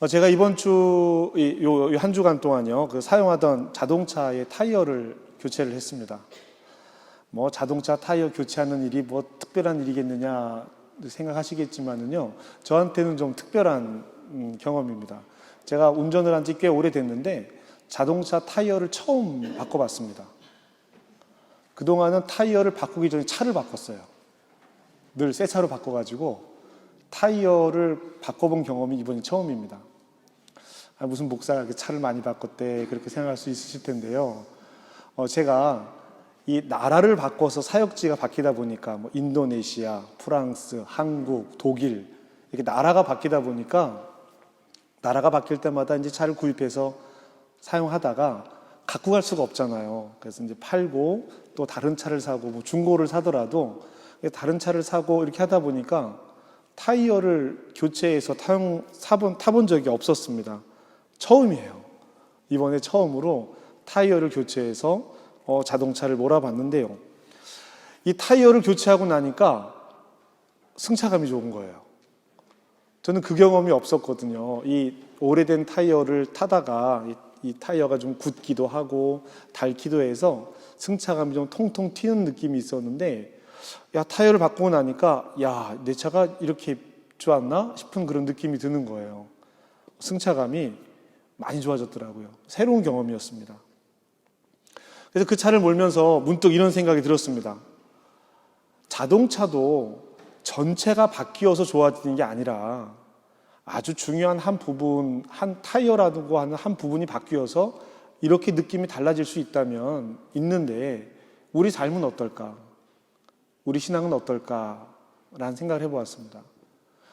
제가 이번 주, 한 주간 동안요, 사용하던 자동차의 타이어를 교체를 했습니다. 자동차 타이어 교체하는 일이 특별한 일이겠느냐 생각하시겠지만은요, 저한테는 좀 특별한 경험입니다. 제가 운전을 한 지 꽤 오래됐는데, 자동차 타이어를 처음 바꿔봤습니다. 그동안은 타이어를 바꾸기 전에 차를 바꿨어요. 늘 새 차로 바꿔가지고, 타이어를 바꿔본 경험이 이번이 처음입니다. 무슨 목사가 차를 많이 바꿨대 그렇게 생각할 수 있으실 텐데요. 제가 이 나라를 바꿔서 사역지가 바뀌다 보니까 인도네시아, 프랑스, 한국, 독일 이렇게 나라가 바뀌다 보니까 나라가 바뀔 때마다 이제 차를 구입해서 사용하다가 갖고 갈 수가 없잖아요. 그래서 이제 팔고 또 다른 차를 사고 중고를 사더라도 다른 차를 사고 이렇게 하다 보니까 타이어를 교체해서 타본 적이 없었습니다. 처음이에요. 이번에 처음으로 타이어를 교체해서 자동차를 몰아봤는데요. 이 타이어를 교체하고 나니까 승차감이 좋은 거예요. 저는 그 경험이 없었거든요. 이 오래된 타이어를 타다가 이 타이어가 좀 굳기도 하고 닳기도 해서 승차감이 좀 통통 튀는 느낌이 있었는데, 타이어를 바꾸고 나니까 내 차가 이렇게 좋았나 싶은 그런 느낌이 드는 거예요. 승차감이 많이 좋아졌더라고요. 새로운 경험이었습니다. 그래서 그 차를 몰면서 문득 이런 생각이 들었습니다. 자동차도 전체가 바뀌어서 좋아지는 게 아니라 아주 중요한 한 부분, 한 타이어라고 하는 한 부분이 바뀌어서 이렇게 느낌이 달라질 수 있는데 우리 삶은 어떨까? 우리 신앙은 어떨까라는 생각을 해보았습니다.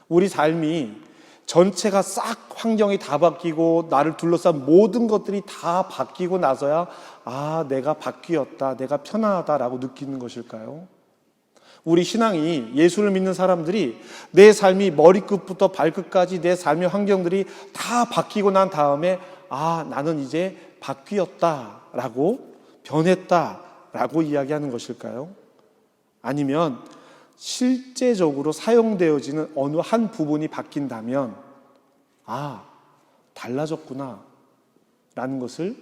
우리 삶이 전체가 싹 환경이 다 바뀌고 나를 둘러싼 모든 것들이 다 바뀌고 나서야 내가 바뀌었다, 내가 편안하다라고 느끼는 것일까요? 우리 신앙이, 예수를 믿는 사람들이 내 삶이 머리끝부터 발끝까지 내 삶의 환경들이 다 바뀌고 난 다음에 나는 이제 바뀌었다라고, 변했다라고 이야기하는 것일까요? 아니면 실제적으로 사용되어지는 어느 한 부분이 바뀐다면 달라졌구나 라는 것을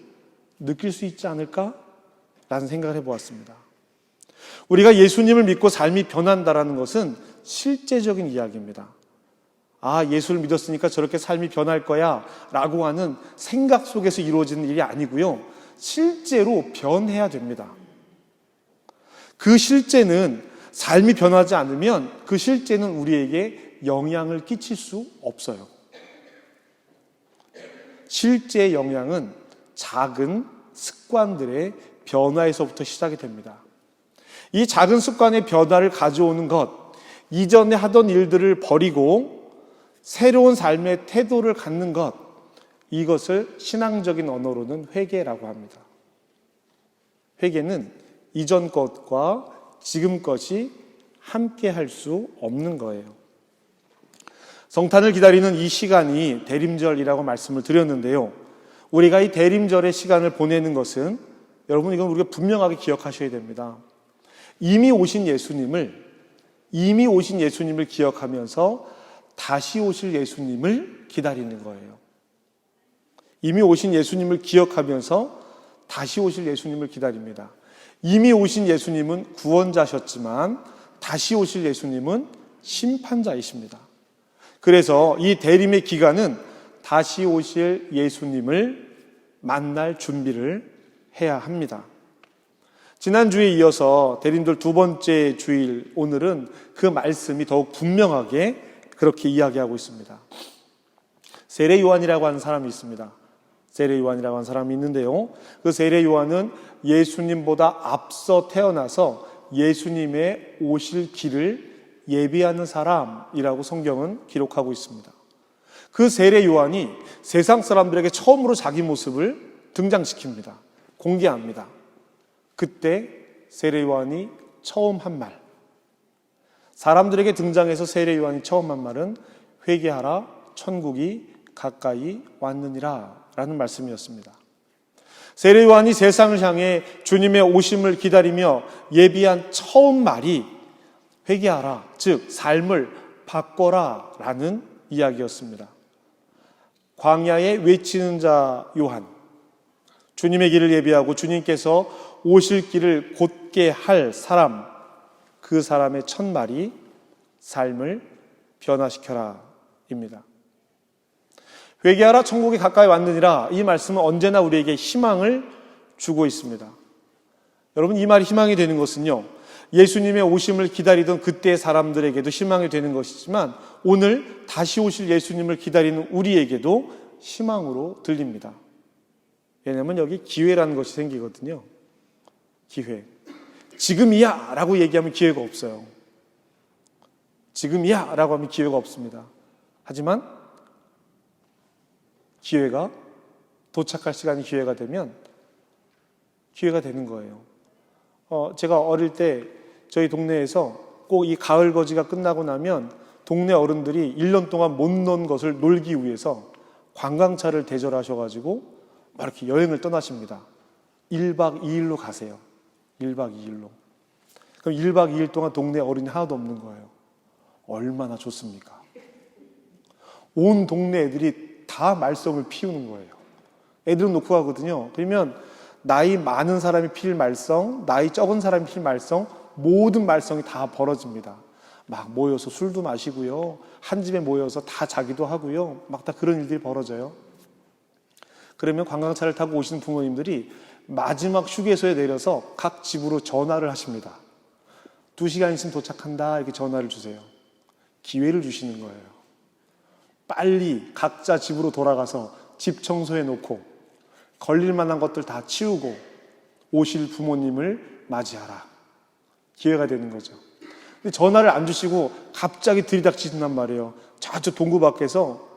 느낄 수 있지 않을까? 라는 생각을 해보았습니다. 우리가 예수님을 믿고 삶이 변한다라는 것은 실제적인 이야기입니다. 예수를 믿었으니까 저렇게 삶이 변할 거야 라고 하는 생각 속에서 이루어지는 일이 아니고요, 실제로 변해야 됩니다. 그 실제는, 삶이 변하지 않으면 그 실제는 우리에게 영향을 끼칠 수 없어요. 실제의 영향은 작은 습관들의 변화에서부터 시작이 됩니다. 이 작은 습관의 변화를 가져오는 것, 이전에 하던 일들을 버리고 새로운 삶의 태도를 갖는 것, 이것을 신앙적인 언어로는 회개라고 합니다. 회개는 이전 것과 지금 것이 함께 할 수 없는 거예요. 성탄을 기다리는 이 시간이 대림절이라고 말씀을 드렸는데요. 우리가 이 대림절의 시간을 보내는 것은, 여러분 이건 우리가 분명하게 기억하셔야 됩니다. 이미 오신 예수님을 기억하면서 다시 오실 예수님을 기다리는 거예요. 이미 오신 예수님을 기억하면서 다시 오실 예수님을 기다립니다. 이미 오신 예수님은 구원자셨지만 다시 오실 예수님은 심판자이십니다. 그래서 이 대림의 기간은 다시 오실 예수님을 만날 준비를 해야 합니다. 지난주에 이어서 대림절 두 번째 주일, 오늘은 그 말씀이 더욱 분명하게 그렇게 이야기하고 있습니다. 세례 요한이라고 하는 사람이 있습니다. 세례 요한이라고 하는 사람이 있는데요, 그 세례 요한은 예수님보다 앞서 태어나서 예수님의 오실 길을 예비하는 사람이라고 성경은 기록하고 있습니다. 그 세례 요한이 세상 사람들에게 처음으로 자기 모습을 등장시킵니다. 공개합니다. 그때 세례 요한이 처음 한 말, 사람들에게 등장해서 세례 요한이 처음 한 말은 회개하라, 천국이 가까이 왔느니라 라는 말씀이었습니다. 세례 요한이 세상을 향해 주님의 오심을 기다리며 예비한 처음 말이 회개하라, 즉 삶을 바꿔라 라는 이야기였습니다. 광야에 외치는 자 요한, 주님의 길을 예비하고 주님께서 오실 길을 곧게 할 사람, 그 사람의 첫 말이 삶을 변화시켜라 입니다. 회개하라 천국이 가까이 왔느니라, 이 말씀은 언제나 우리에게 희망을 주고 있습니다. 여러분, 이 말이 희망이 되는 것은요, 예수님의 오심을 기다리던 그때의 사람들에게도 희망이 되는 것이지만 오늘 다시 오실 예수님을 기다리는 우리에게도 희망으로 들립니다. 왜냐하면 여기 기회라는 것이 생기거든요. 기회. 지금이야 라고 얘기하면 기회가 없어요. 지금이야 라고 하면 기회가 없습니다. 하지만 기회가, 도착할 시간이 기회가 되면 기회가 되는 거예요. 제가 어릴 때 저희 동네에서 꼭 이 가을 거지가 끝나고 나면 동네 어른들이 1년 동안 못 논 것을 놀기 위해서 관광차를 대절하셔가지고 막 이렇게 여행을 떠나십니다. 1박 2일로 가세요. 1박 2일로. 그럼 1박 2일 동안 동네 어른이 하나도 없는 거예요. 얼마나 좋습니까? 온 동네 애들이 다 말썽을 피우는 거예요. 애들은 놓고 가거든요. 그러면 나이 많은 사람이 필 말썽, 나이 적은 사람이 필 말썽, 모든 말썽이 다 벌어집니다. 막 모여서 술도 마시고요. 한 집에 모여서 다 자기도 하고요. 막 다 그런 일들이 벌어져요. 그러면 관광차를 타고 오시는 부모님들이 마지막 휴게소에 내려서 각 집으로 전화를 하십니다. 2시간 있으면 도착한다, 이렇게 전화를 주세요. 기회를 주시는 거예요. 빨리 각자 집으로 돌아가서 집 청소해 놓고 걸릴 만한 것들 다 치우고 오실 부모님을 맞이하라. 기회가 되는 거죠. 근데 전화를 안 주시고 갑자기 들이닥치신단 말이에요. 저쪽 동구 밖에서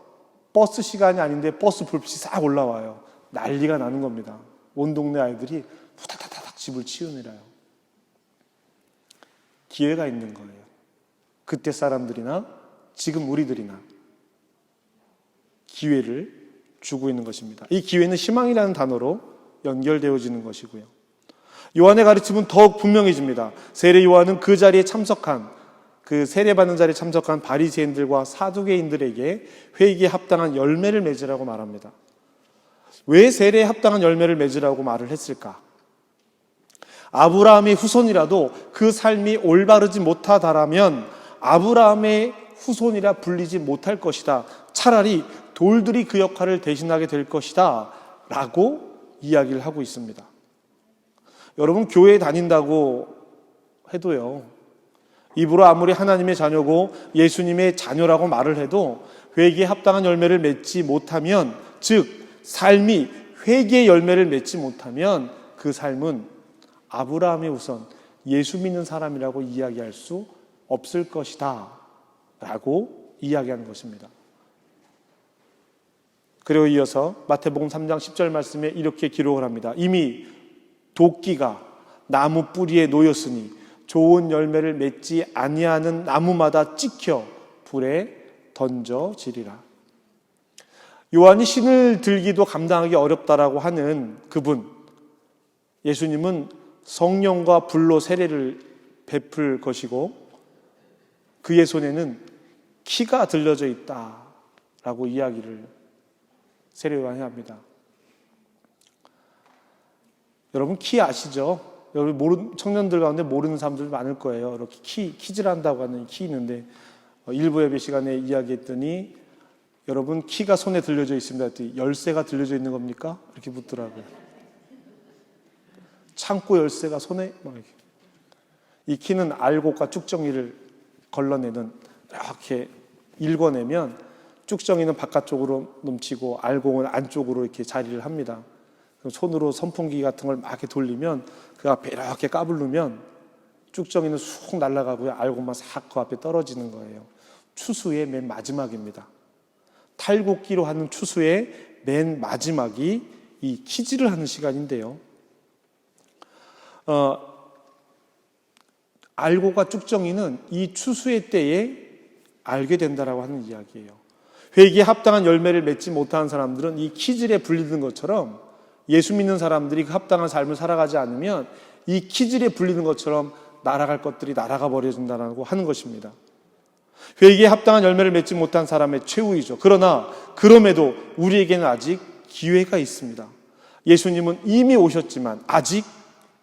버스 시간이 아닌데 버스 불빛이 싹 올라와요. 난리가 나는 겁니다. 온 동네 아이들이 후다다닥 집을 치우느라요. 기회가 있는 거예요. 그때 사람들이나 지금 우리들이나 기회를 주고 있는 것입니다. 이 기회는 희망이라는 단어로 연결되어지는 것이고요. 요한의 가르침은 더욱 분명해집니다. 세례 요한은 그 자리에 참석한, 그 세례받는 자리에 참석한 바리새인들과 사두개인들에게 회개에 합당한 열매를 맺으라고 말합니다. 왜 세례에 합당한 열매를 맺으라고 말을 했을까? 아브라함의 후손이라도 그 삶이 올바르지 못하다라면 아브라함의 후손이라 불리지 못할 것이다. 차라리 돌들이 그 역할을 대신하게 될 것이다 라고 이야기를 하고 있습니다. 여러분, 교회에 다닌다고 해도요, 입으로 아무리 하나님의 자녀고 예수님의 자녀라고 말을 해도 회개에 합당한 열매를 맺지 못하면, 즉 삶이 회개의 열매를 맺지 못하면 그 삶은 아브라함의 후손, 예수 믿는 사람이라고 이야기할 수 없을 것이다 라고 이야기하는 것입니다. 그리고 이어서 마태복음 3장 10절 말씀에 이렇게 기록을 합니다. 이미 도끼가 나무 뿌리에 놓였으니 좋은 열매를 맺지 아니하는 나무마다 찍혀 불에 던져지리라. 요한이 신을 들기도 감당하기 어렵다라고 하는 그분, 예수님은 성령과 불로 세례를 베풀 것이고 그의 손에는 키가 들려져 있다라고 이야기를 세례 요한이 합니다. 여러분, 키 아시죠? 여러분, 청년들 가운데 모르는 사람들 많을 거예요. 이렇게 키즈란다고 하는 키 있는데, 일부 예배 시간에 이야기했더니 여러분, 키가 손에 들려져 있습니다 했더니 열쇠가 들려져 있는 겁니까? 이렇게 묻더라고요. 창고 열쇠가 손에 막 이렇게. 이 키는 알곡과 쭉정이를 걸러내는, 이렇게 읽어내면 쭉정이는 바깥쪽으로 넘치고 알곡은 안쪽으로 이렇게 자리를 합니다. 손으로 선풍기 같은 걸 막 이렇게 돌리면 그 앞에 이렇게 까불르면 쭉정이는 쑥 날아가고요, 알곡만 싹 그 앞에 떨어지는 거예요. 추수의 맨 마지막입니다. 탈곡기로 하는 추수의 맨 마지막이 이 키즈를 하는 시간인데요. 알곡과 쭉정이는 이 추수의 때에 알게 된다라고 하는 이야기예요. 회개에 합당한 열매를 맺지 못하는 사람들은 이 키질에 불리는 것처럼, 예수 믿는 사람들이 그 합당한 삶을 살아가지 않으면 이 키질에 불리는 것처럼 날아갈 것들이 날아가 버려진다고 하는 것입니다. 회개에 합당한 열매를 맺지 못한 사람의 최후이죠. 그러나 그럼에도 우리에게는 아직 기회가 있습니다. 예수님은 이미 오셨지만 아직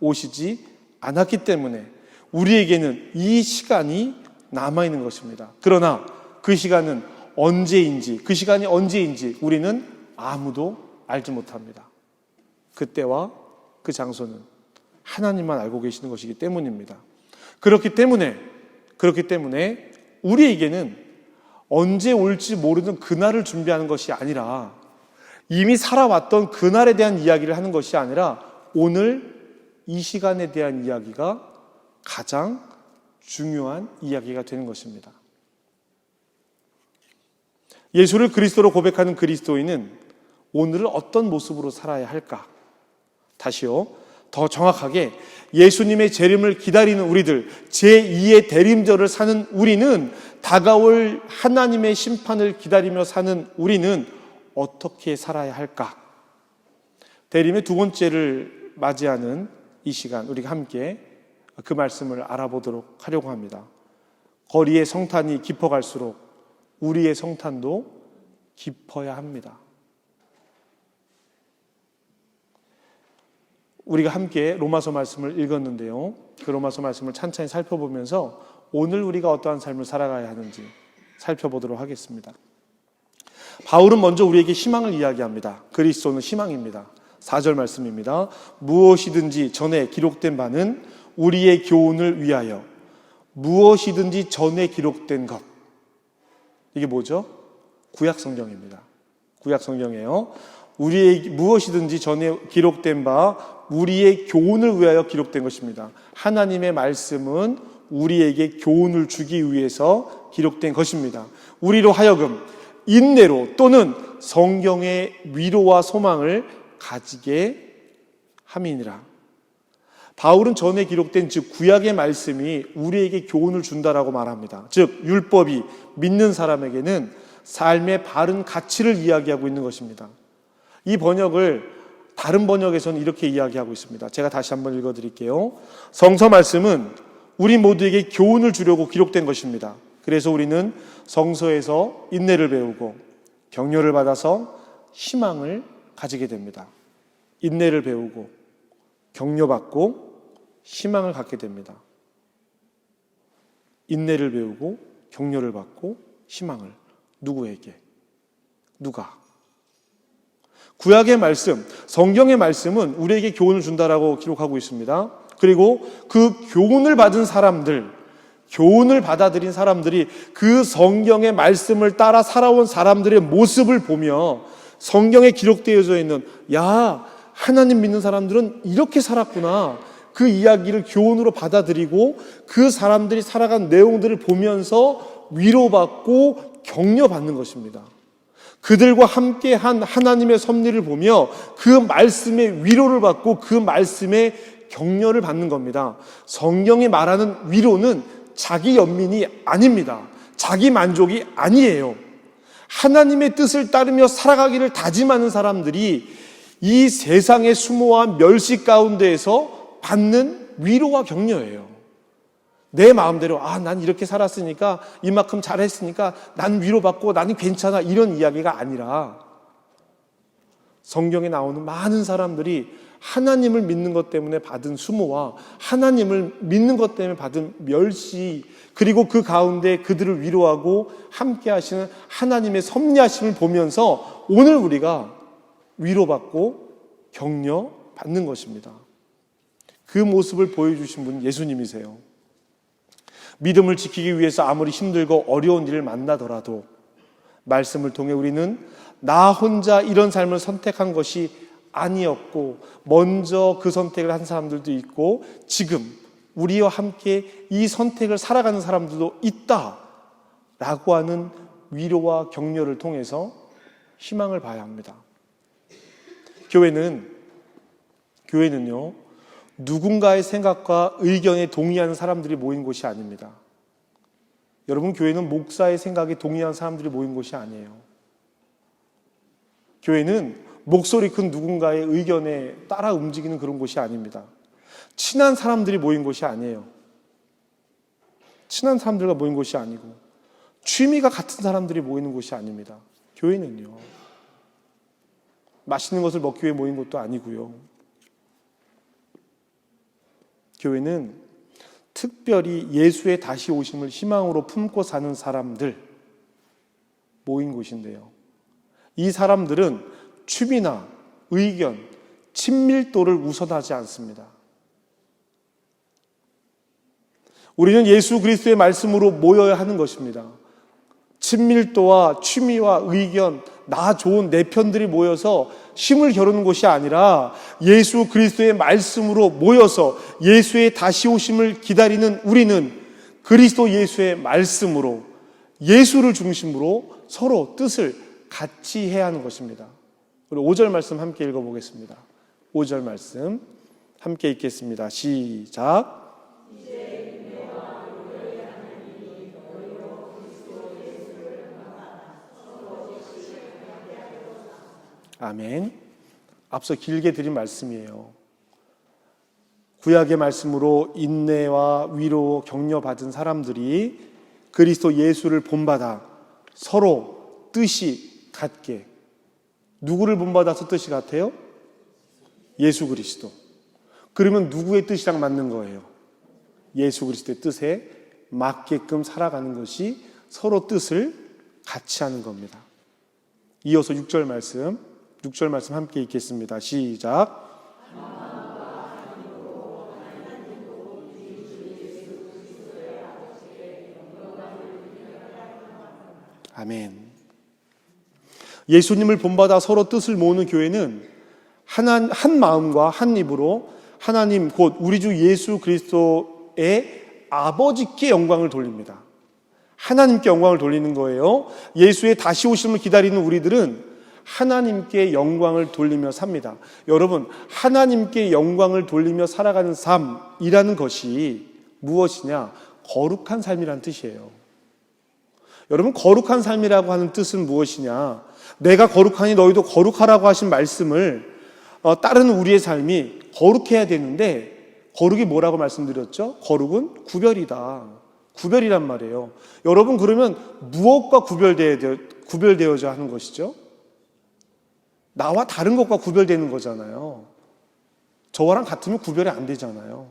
오시지 않았기 때문에 우리에게는 이 시간이 남아있는 것입니다. 그러나 그 시간이 언제인지 우리는 아무도 알지 못합니다. 그때와 그 장소는 하나님만 알고 계시는 것이기 때문입니다. 그렇기 때문에 우리에게는 언제 올지 모르는 그날을 준비하는 것이 아니라 이미 살아왔던 그날에 대한 이야기를 하는 것이 아니라 오늘 이 시간에 대한 이야기가 가장 중요한 이야기가 되는 것입니다. 예수를 그리스도로 고백하는 그리스도인은 오늘을 어떤 모습으로 살아야 할까? 다시요, 더 정확하게 예수님의 재림을 기다리는 우리들, 제2의 대림절을 사는 우리는, 다가올 하나님의 심판을 기다리며 사는 우리는 어떻게 살아야 할까? 대림의 두 번째를 맞이하는 이 시간, 우리가 함께 그 말씀을 알아보도록 하려고 합니다. 거리의 성탄이 깊어갈수록 우리의 성탄도 깊어야 합니다. 우리가 함께 로마서 말씀을 읽었는데요, 그 로마서 말씀을 찬찬히 살펴보면서 오늘 우리가 어떠한 삶을 살아가야 하는지 살펴보도록 하겠습니다. 바울은 먼저 우리에게 희망을 이야기합니다. 그리스도는 희망입니다. 4절 말씀입니다. 무엇이든지 전에 기록된 바는 우리의 교훈을 위하여. 무엇이든지 전에 기록된 것, 이게 뭐죠? 구약 성경입니다. 구약 성경이에요. 무엇이든지 전에 기록된 바 우리의 교훈을 위하여 기록된 것입니다. 하나님의 말씀은 우리에게 교훈을 주기 위해서 기록된 것입니다. 우리로 하여금 인내로 또는 성경의 위로와 소망을 가지게 함이니라. 바울은 전에 기록된 즉 구약의 말씀이 우리에게 교훈을 준다라고 말합니다. 즉 율법이 믿는 사람에게는 삶의 바른 가치를 이야기하고 있는 것입니다. 이 번역을 다른 번역에서는 이렇게 이야기하고 있습니다. 제가 다시 한번 읽어드릴게요. 성서 말씀은 우리 모두에게 교훈을 주려고 기록된 것입니다. 그래서 우리는 성서에서 인내를 배우고 격려를 받아서 희망을 가지게 됩니다. 인내를 배우고 격려받고 희망을 갖게 됩니다. 인내를 배우고 격려를 받고 희망을. 누구에게? 누가? 구약의 말씀, 성경의 말씀은 우리에게 교훈을 준다라고 기록하고 있습니다. 그리고 그 교훈을 받은 사람들, 교훈을 받아들인 사람들이 그 성경의 말씀을 따라 살아온 사람들의 모습을 보며 성경에 기록되어져 있는, 야, 하나님 믿는 사람들은 이렇게 살았구나, 그 이야기를 교훈으로 받아들이고 그 사람들이 살아간 내용들을 보면서 위로받고 격려받는 것입니다. 그들과 함께한 하나님의 섭리를 보며 그 말씀의 위로를 받고 그 말씀의 격려를 받는 겁니다. 성경이 말하는 위로는 자기 연민이 아닙니다. 자기 만족이 아니에요. 하나님의 뜻을 따르며 살아가기를 다짐하는 사람들이 이 세상의 수모와 멸시 가운데에서 받는 위로와 격려예요. 내 마음대로 난 이렇게 살았으니까, 이만큼 잘했으니까 난 위로받고 나는 괜찮아, 이런 이야기가 아니라 성경에 나오는 많은 사람들이 하나님을 믿는 것 때문에 받은 수모와 하나님을 믿는 것 때문에 받은 멸시, 그리고 그 가운데 그들을 위로하고 함께 하시는 하나님의 섭리하심을 보면서 오늘 우리가 위로받고 격려받는 것입니다. 그 모습을 보여주신 분은 예수님이세요. 믿음을 지키기 위해서 아무리 힘들고 어려운 일을 만나더라도 말씀을 통해 우리는 나 혼자 이런 삶을 선택한 것이 아니었고, 먼저 그 선택을 한 사람들도 있고 지금 우리와 함께 이 선택을 살아가는 사람들도 있다라고 하는 위로와 격려를 통해서 희망을 봐야 합니다. 교회는요, 누군가의 생각과 의견에 동의하는 사람들이 모인 곳이 아닙니다. 여러분, 교회는 목사의 생각에 동의하는 사람들이 모인 곳이 아니에요. 교회는 목소리 큰 누군가의 의견에 따라 움직이는 그런 곳이 아닙니다. 친한 사람들이 모인 곳이 아니에요. 친한 사람들과 모인 곳이 아니고 취미가 같은 사람들이 모이는 곳이 아닙니다. 교회는요. 맛있는 것을 먹기 위해 모인 것도 아니고요. 교회는 특별히 예수의 다시 오심을 희망으로 품고 사는 사람들 모인 곳인데요. 이 사람들은 취미나 의견, 친밀도를 우선하지 않습니다. 우리는 예수 그리스도의 말씀으로 모여야 하는 것입니다. 친밀도와 취미와 의견, 나 좋은 내 편들이 모여서 힘을 겨루는 것이 아니라 예수 그리스도의 말씀으로 모여서 예수의 다시 오심을 기다리는 우리는 그리스도 예수의 말씀으로 예수를 중심으로 서로 뜻을 같이 해야 하는 것입니다. 우리 5절 말씀 함께 읽어보겠습니다. 5절 말씀 함께 읽겠습니다. 시작. 아멘. 앞서 길게 드린 말씀이에요. 구약의 말씀으로 인내와 위로 격려받은 사람들이 그리스도 예수를 본받아 서로 뜻이 같게. 누구를 본받아서 뜻이 같아요? 예수 그리스도. 그러면 누구의 뜻이랑 맞는 거예요? 예수 그리스도의 뜻에 맞게끔 살아가는 것이 서로 뜻을 같이 하는 겁니다. 이어서 6절 말씀 함께 읽겠습니다. 시작. 아멘. 예수님을 본받아 서로 뜻을 모으는 교회는 한 마음과 한 입으로 하나님 곧 우리 주 예수 그리스도의 아버지께 영광을 돌립니다. 하나님께 영광을 돌리는 거예요. 예수의 다시 오심을 기다리는 우리들은 하나님께 영광을 돌리며 삽니다. 여러분, 하나님께 영광을 돌리며 살아가는 삶이라는 것이 무엇이냐? 거룩한 삶이라는 뜻이에요. 여러분, 거룩한 삶이라고 하는 뜻은 무엇이냐? 내가 거룩하니 너희도 거룩하라고 하신 말씀을 따르는 우리의 삶이 거룩해야 되는데, 거룩이 뭐라고 말씀드렸죠? 거룩은 구별이다. 구별이란 말이에요. 여러분, 그러면 무엇과 구별되어져 하는 것이죠? 나와 다른 것과 구별되는 거잖아요. 저와랑 같으면 구별이 안 되잖아요.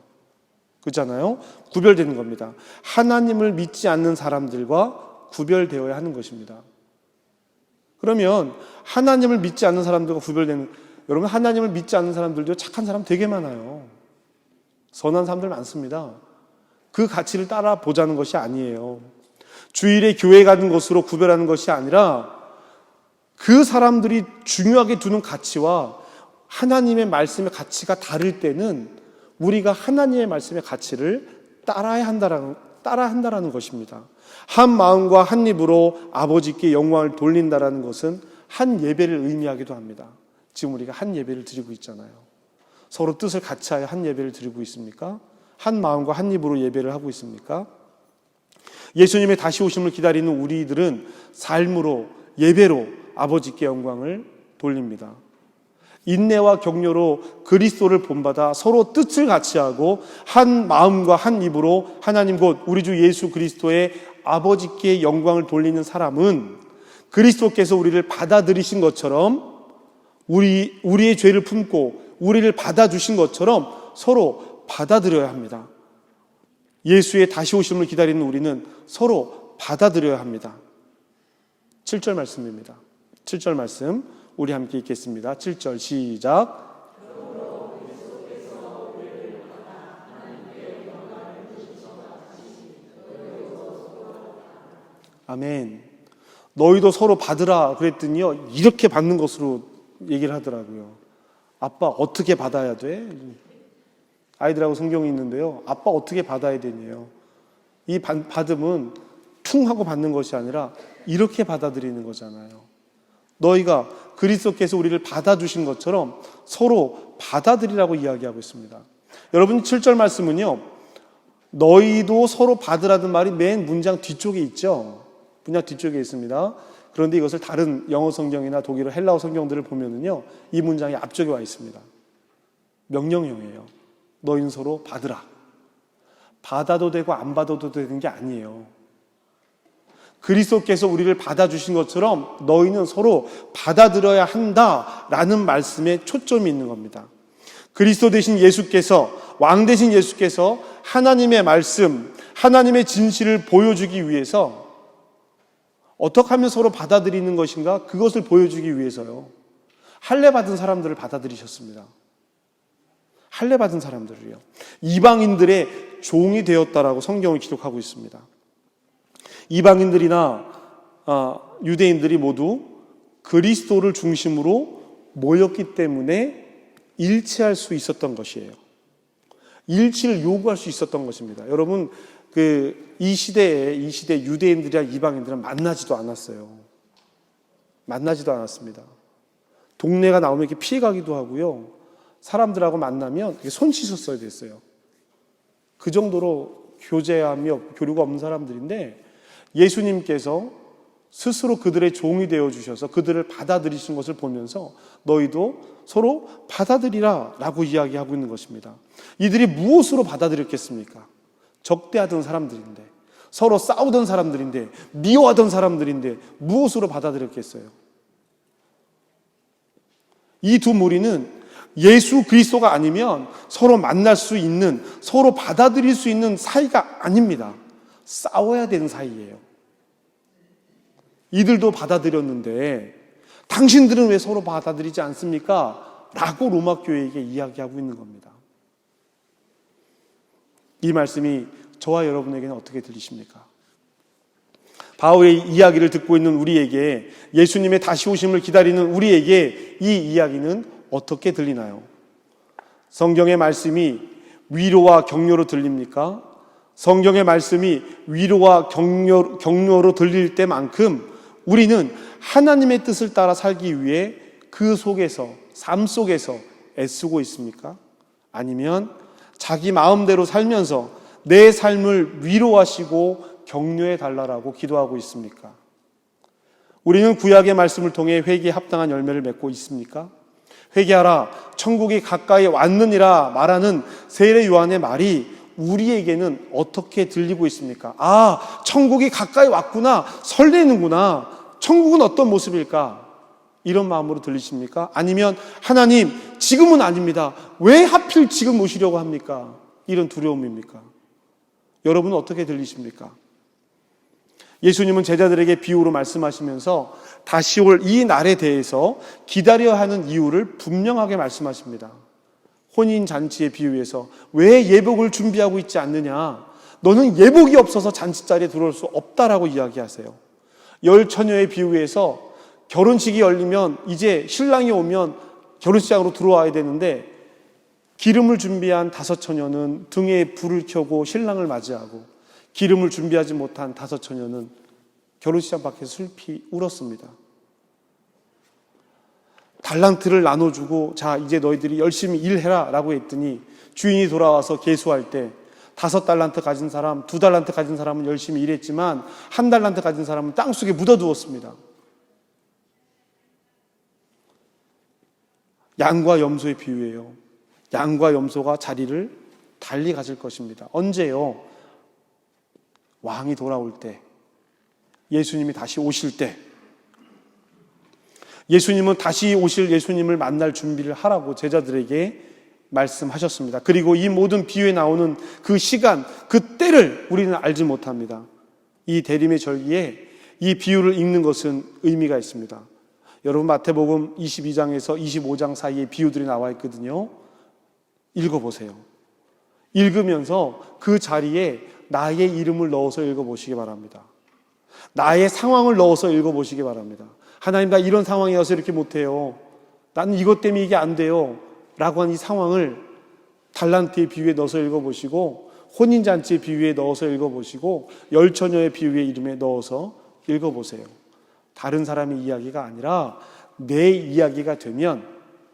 그렇잖아요? 구별되는 겁니다. 하나님을 믿지 않는 사람들과 구별되어야 하는 것입니다. 그러면 하나님을 믿지 않는 사람들과 구별되는, 여러분, 하나님을 믿지 않는 사람들도 착한 사람 되게 많아요. 선한 사람들 많습니다. 그 가치를 따라 보자는 것이 아니에요. 주일에 교회 가는 것으로 구별하는 것이 아니라 그 사람들이 중요하게 두는 가치와 하나님의 말씀의 가치가 다를 때는 우리가 하나님의 말씀의 가치를 따라야 한다라는 것입니다. 한 마음과 한 입으로 아버지께 영광을 돌린다라는 것은 한 예배를 의미하기도 합니다. 지금 우리가 한 예배를 드리고 있잖아요. 서로 뜻을 같이 하여 한 예배를 드리고 있습니까? 한 마음과 한 입으로 예배를 하고 있습니까? 예수님의 다시 오심을 기다리는 우리들은 삶으로, 예배로 아버지께 영광을 돌립니다. 인내와 격려로 그리스도를 본받아 서로 뜻을 같이 하고 한 마음과 한 입으로 하나님 곧 우리 주 예수 그리스도의 아버지께 영광을 돌리는 사람은 그리스도께서 우리를 받아들이신 것처럼 우리의 죄를 품고 우리를 받아주신 것처럼 서로 받아들여야 합니다. 예수의 다시 오심을 기다리는 우리는 서로 받아들여야 합니다. 7절 말씀입니다. 7절 말씀 우리 함께 읽겠습니다. 7절 시작. 아멘. 너희도 서로 받으라 그랬더니요, 이렇게 받는 것으로 얘기를 하더라고요. 아빠 어떻게 받아야 돼? 아이들하고 성경이 있는데요, 아빠 어떻게 받아야 되냐요. 이 받음은 퉁 하고 받는 것이 아니라 이렇게 받아들이는 거잖아요. 너희가 그리스도께서 우리를 받아주신 것처럼 서로 받아들이라고 이야기하고 있습니다. 여러분, 7절 말씀은요, 너희도 서로 받으라는 말이 맨 문장 뒤쪽에 있죠. 문장 뒤쪽에 있습니다. 그런데 이것을 다른 영어 성경이나 독일어, 헬라어 성경들을 보면은요, 이 문장이 앞쪽에 와 있습니다. 명령형이에요. 너희는 서로 받으라. 받아도 되고 안 받아도 되는 게 아니에요. 그리스도께서 우리를 받아주신 것처럼 너희는 서로 받아들여야 한다라는 말씀에 초점이 있는 겁니다. 그리스도 대신 예수께서, 왕 대신 예수께서 하나님의 말씀, 하나님의 진실을 보여주기 위해서 어떻게 하면 서로 받아들이는 것인가? 그것을 보여주기 위해서요. 할례 받은 사람들을 받아들이셨습니다. 할례 받은 사람들을요. 이방인들의 종이 되었다라고 성경을 기록하고 있습니다. 이방인들이나 유대인들이 모두 그리스도를 중심으로 모였기 때문에 일치할 수 있었던 것이에요. 일치를 요구할 수 있었던 것입니다. 여러분, 이 시대 유대인들이랑 이방인들은 만나지도 않았어요. 만나지도 않았습니다. 동네가 나오면 이렇게 피해가기도 하고요. 사람들하고 만나면 손 씻었어야 됐어요. 그 정도로 교류가 없는 사람들인데 예수님께서 스스로 그들의 종이 되어주셔서 그들을 받아들이신 것을 보면서 너희도 서로 받아들이라 라고 이야기하고 있는 것입니다. 이들이 무엇으로 받아들였겠습니까? 적대하던 사람들인데, 서로 싸우던 사람들인데, 미워하던 사람들인데 무엇으로 받아들였겠어요? 이 두 무리는 예수 그리스도가 아니면 서로 만날 수 있는, 서로 받아들일 수 있는 사이가 아닙니다. 싸워야 되는 사이예요. 이들도 받아들였는데 당신들은 왜 서로 받아들이지 않습니까? 라고 로마 교회에게 이야기하고 있는 겁니다. 이 말씀이 저와 여러분에게는 어떻게 들리십니까? 바울의 이야기를 듣고 있는 우리에게, 예수님의 다시 오심을 기다리는 우리에게 이 이야기는 어떻게 들리나요? 성경의 말씀이 위로와 격려로 들립니까? 성경의 말씀이 위로와 격려로 들릴 때만큼 우리는 하나님의 뜻을 따라 살기 위해 그 속에서, 삶 속에서 애쓰고 있습니까? 아니면 자기 마음대로 살면서 내 삶을 위로하시고 격려해 달라고 기도하고 있습니까? 우리는 구약의 말씀을 통해 회개에 합당한 열매를 맺고 있습니까? 회개하라, 천국이 가까이 왔느니라 말하는 세례 요한의 말이 우리에게는 어떻게 들리고 있습니까? 아, 천국이 가까이 왔구나, 설레는구나, 천국은 어떤 모습일까? 이런 마음으로 들리십니까? 아니면 하나님, 지금은 아닙니다, 왜 하필 지금 오시려고 합니까? 이런 두려움입니까? 여러분은 어떻게 들리십니까? 예수님은 제자들에게 비유로 말씀하시면서 다시 올 이 날에 대해서 기다려야 하는 이유를 분명하게 말씀하십니다. 혼인잔치의 비유에서 왜 예복을 준비하고 있지 않느냐? 너는 예복이 없어서 잔치자리에 들어올 수 없다라고 이야기하세요. 열 처녀의 비유에서 결혼식이 열리면 이제 신랑이 오면 결혼식장으로 들어와야 되는데 기름을 준비한 5 처녀는 등에 불을 켜고 신랑을 맞이하고 기름을 준비하지 못한 5 처녀는 결혼식장 밖에서 슬피 울었습니다. 달란트를 나눠주고 자, 이제 너희들이 열심히 일해라 라고 했더니 주인이 돌아와서 계수할 때 5 달란트 가진 사람, 2 달란트 가진 사람은 열심히 일했지만 1 달란트 가진 사람은 땅속에 묻어두었습니다. 양과 염소의 비유예요. 양과 염소가 자리를 달리 가질 것입니다. 언제요? 왕이 돌아올 때, 예수님이 다시 오실 때, 예수님은 다시 오실 예수님을 만날 준비를 하라고 제자들에게 말씀하셨습니다. 그리고 이 모든 비유에 나오는 그 시간, 그 때를 우리는 알지 못합니다. 이 대림의 절기에 이 비유를 읽는 것은 의미가 있습니다. 여러분, 마태복음 22장에서 25장 사이에 비유들이 나와 있거든요. 읽어보세요. 읽으면서 그 자리에 나의 이름을 넣어서 읽어보시기 바랍니다. 나의 상황을 넣어서 읽어보시기 바랍니다. 하나님, 나 이런 상황이어서 이렇게 못해요. 나는 이것 때문에 이게 안 돼요. 라고 한 이 상황을 달란트의 비유에 넣어서 읽어보시고, 혼인잔치의 비유에 넣어서 읽어보시고, 열처녀의 비유의 이름에 넣어서 읽어보세요. 다른 사람의 이야기가 아니라 내 이야기가 되면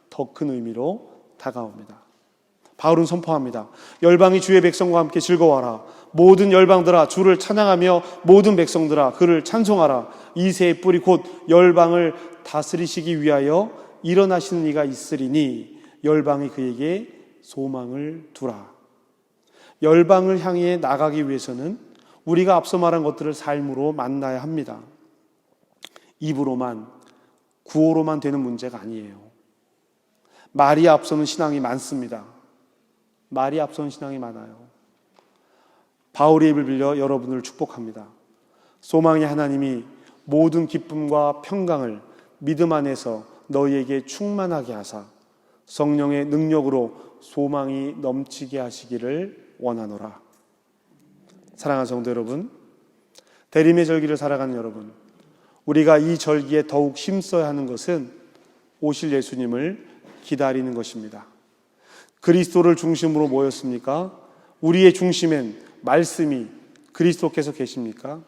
더 큰 의미로 다가옵니다. 바울은 선포합니다. 열방이 주의 백성과 함께 즐거워하라. 모든 열방들아 주를 찬양하며 모든 백성들아 그를 찬송하라. 이새의 뿌리 곧 열방을 다스리시기 위하여 일어나시는 이가 있으리니 열방이 그에게 소망을 두라. 열방을 향해 나가기 위해서는 우리가 앞서 말한 것들을 삶으로 만나야 합니다. 입으로만, 구호로만 되는 문제가 아니에요. 말이 앞서는 신앙이 많습니다. 말이 앞서는 신앙이 많아요. 바울의 입을 빌려 여러분을 축복합니다. 소망의 하나님이 모든 기쁨과 평강을 믿음 안에서 너희에게 충만하게 하사 성령의 능력으로 소망이 넘치게 하시기를 원하노라. 사랑하는 성도 여러분, 대림의 절기를 살아가는 여러분, 우리가 이 절기에 더욱 힘써야 하는 것은 오실 예수님을 기다리는 것입니다. 그리스도를 중심으로 모였습니까? 우리의 중심엔 말씀이 그리스도께서 계십니까?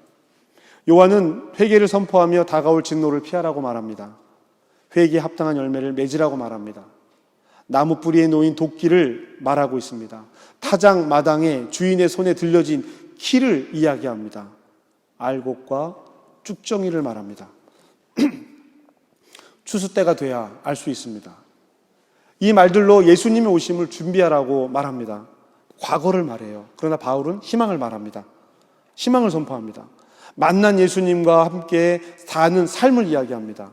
요한은 회개를 선포하며 다가올 진노를 피하라고 말합니다. 회개에 합당한 열매를 맺으라고 말합니다. 나무 뿌리에 놓인 도끼를 말하고 있습니다. 타작 마당에 주인의 손에 들려진 키를 이야기합니다. 알곡과 쭉정이를 말합니다. 추수 때가 돼야 알 수 있습니다. 이 말들로 예수님의 오심을 준비하라고 말합니다. 과거를 말해요. 그러나 바울은 희망을 말합니다. 희망을 선포합니다. 만난 예수님과 함께 사는 삶을 이야기합니다.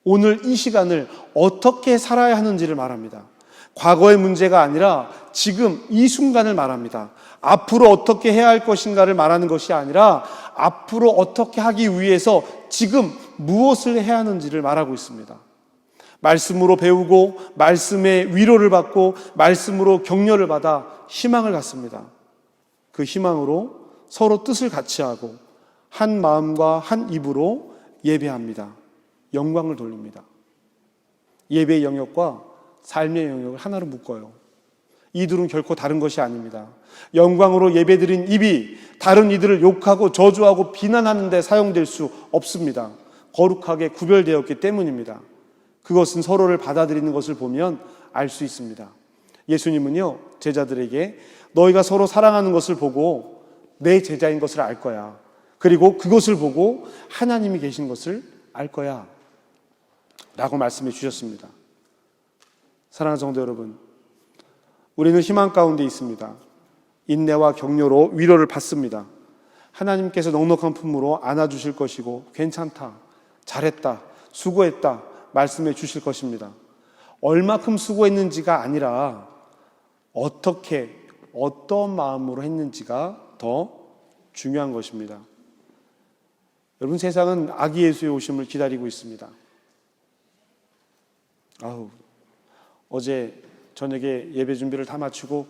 오늘 이 시간을 어떻게 살아야 하는지를 말합니다. 과거의 문제가 아니라 지금 이 순간을 말합니다. 앞으로 어떻게 해야 할 것인가를 말하는 것이 아니라 앞으로 어떻게 하기 위해서 지금 무엇을 해야 하는지를 말하고 있습니다. 말씀으로 배우고 말씀의 위로를 받고 말씀으로 격려를 받아 희망을 갖습니다. 그 희망으로 서로 뜻을 같이 하고 한 마음과 한 입으로 예배합니다. 영광을 돌립니다. 예배의 영역과 삶의 영역을 하나로 묶어요. 이 둘은 결코 다른 것이 아닙니다. 영광으로 예배드린 입이 다른 이들을 욕하고 저주하고 비난하는 데 사용될 수 없습니다. 거룩하게 구별되었기 때문입니다. 그것은 서로를 받아들이는 것을 보면 알 수 있습니다. 예수님은요, 제자들에게 너희가 서로 사랑하는 것을 보고 내 제자인 것을 알 거야. 그리고 그것을 보고 하나님이 계신 것을 알 거야. 라고 말씀해 주셨습니다. 사랑하는 성도 여러분, 우리는 희망 가운데 있습니다. 인내와 격려로 위로를 받습니다. 하나님께서 넉넉한 품으로 안아주실 것이고 괜찮다, 잘했다, 수고했다 말씀해 주실 것입니다. 얼마큼 수고했는지가 아니라 어떻게, 어떤 마음으로 했는지가 더 중요한 것입니다. 여러분, 세상은 아기 예수의 오심을 기다리고 있습니다. 어제 저녁에 예배 준비를 다 마치고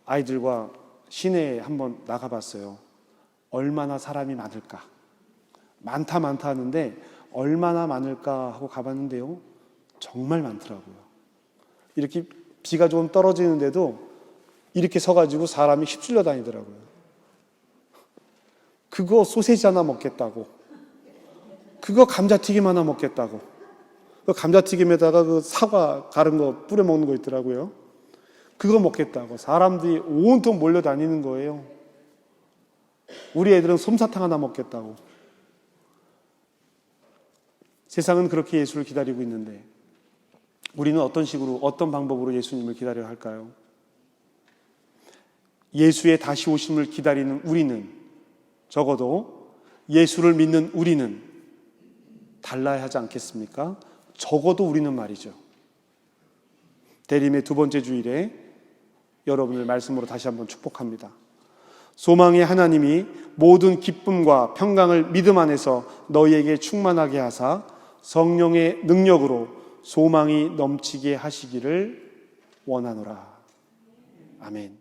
아이들과 시내에 한번 나가봤어요. 얼마나 사람이 많을까? 많다 하는데 얼마나 많을까 하고 가봤는데요, 정말 많더라고요. 이렇게 비가 좀 떨어지는데도 이렇게 서가지고 사람이 휩쓸려 다니더라고요. 그거 소세지 하나 먹겠다고, 그거 감자튀김 하나 먹겠다고, 그 감자튀김에다가 그 사과 가른 거 뿌려 먹는 거 있더라고요. 그거 먹겠다고 사람들이 온통 몰려다니는 거예요. 우리 애들은 솜사탕 하나 먹겠다고. 세상은 그렇게 예수를 기다리고 있는데 우리는 어떤 식으로, 어떤 방법으로 예수님을 기다려야 할까요? 예수의 다시 오심을 기다리는 우리는, 적어도 예수를 믿는 우리는 달라야 하지 않겠습니까? 적어도 우리는 말이죠. 대림의 두 번째 주일에 여러분을 말씀으로 다시 한번 축복합니다. 소망의 하나님이 모든 기쁨과 평강을 믿음 안에서 너희에게 충만하게 하사 성령의 능력으로 소망이 넘치게 하시기를 원하노라. 아멘.